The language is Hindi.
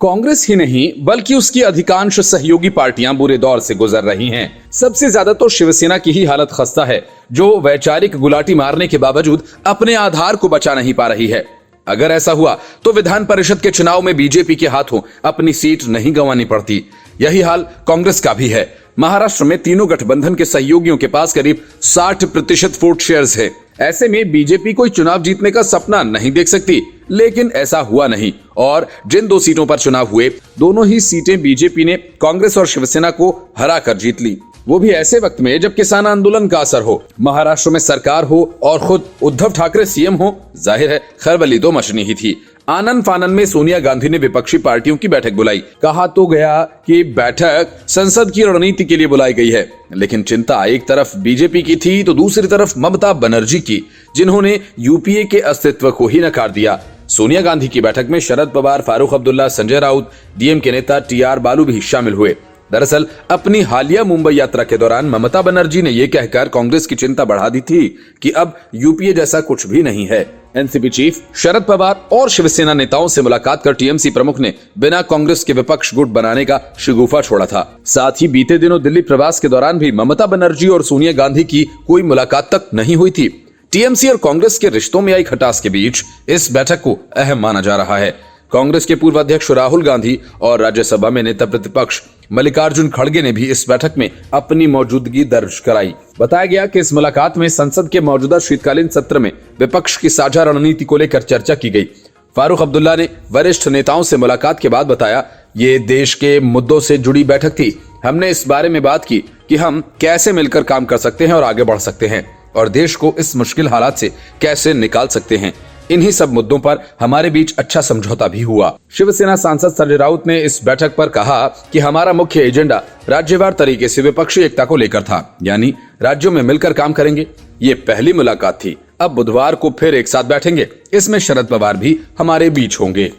कांग्रेस ही नहीं बल्कि उसकी अधिकांश सहयोगी पार्टियां बुरे दौर से गुजर रही हैं। सबसे ज्यादा तो शिवसेना की ही हालत खस्ता है, जो वैचारिक गुलाटी मारने के बावजूद अपने आधार को बचा नहीं पा रही है। अगर ऐसा हुआ तो विधान परिषद के चुनाव में बीजेपी के हाथों अपनी सीट नहीं गंवानी पड़ती। यही हाल कांग्रेस का भी है। महाराष्ट्र में तीनों गठबंधन के सहयोगियों के पास करीब 60% वोट शेयर्स है। ऐसे में बीजेपी कोई चुनाव जीतने का सपना नहीं देख सकती, लेकिन ऐसा हुआ नहीं और जिन 2 सीटों पर चुनाव हुए, दोनों ही सीटें बीजेपी ने कांग्रेस और शिवसेना को हरा कर जीत ली। वो भी ऐसे वक्त में जब किसान आंदोलन का असर हो, महाराष्ट्र में सरकार हो और खुद उद्धव ठाकरे सीएम हो। जाहिर है खलबली तो मचनी ही थी। आनन फानन में सोनिया गांधी ने विपक्षी पार्टियों की बैठक बुलाई। कहा तो गया कि बैठक संसद की रणनीति के लिए बुलाई गई है, लेकिन चिंता एक तरफ बीजेपी की थी तो दूसरी तरफ ममता बनर्जी की, जिन्होंने यूपीए के अस्तित्व को ही नकार दिया। सोनिया गांधी की बैठक में शरद पवार, फारूक अब्दुल्ला, संजय राउत, डीएम के नेता टीआर बालू भी शामिल हुए। दरअसल अपनी हालिया मुंबई यात्रा के दौरान ममता बनर्जी ने यह कहकर कांग्रेस की चिंता बढ़ा दी थी कि अब यूपीए जैसा कुछ भी नहीं है। एनसीपी चीफ शरद पवार और शिवसेना नेताओं से मुलाकात कर टीएमसी प्रमुख ने बिना कांग्रेस के विपक्ष गुट बनाने का शिगुफा छोड़ा था। साथ ही बीते दिनों दिल्ली प्रवास के दौरान भी ममता बनर्जी और सोनिया गांधी की कोई मुलाकात तक नहीं हुई थी। टीएमसी और कांग्रेस के रिश्तों में आई खटास के बीच इस बैठक को अहम माना जा रहा है। कांग्रेस के पूर्व अध्यक्ष राहुल गांधी और राज्यसभा में नेता प्रतिपक्ष मल्लिकार्जुन खड़गे ने भी इस बैठक में अपनी मौजूदगी दर्ज कराई। बताया गया कि इस मुलाकात में संसद के मौजूदा शीतकालीन सत्र में विपक्ष की साझा रणनीति को लेकर चर्चा की गई। फारूक अब्दुल्ला ने वरिष्ठ नेताओं से मुलाकात के बाद बताया, ये देश के मुद्दों से जुड़ी बैठक थी। हमने इस बारे में बात की कि हम कैसे मिलकर काम कर सकते हैं और आगे बढ़ सकते हैं और देश को इस मुश्किल हालात से कैसे निकाल सकते हैं। इन्हीं सब मुद्दों पर हमारे बीच अच्छा समझौता भी हुआ। शिवसेना सांसद संजय राउत ने इस बैठक पर कहा कि हमारा मुख्य एजेंडा राज्यवार तरीके से विपक्षी एकता को लेकर था, यानी राज्यों में मिलकर काम करेंगे। ये पहली मुलाकात थी। अब बुधवार को फिर एक साथ बैठेंगे। इसमें शरद पवार भी हमारे बीच होंगे।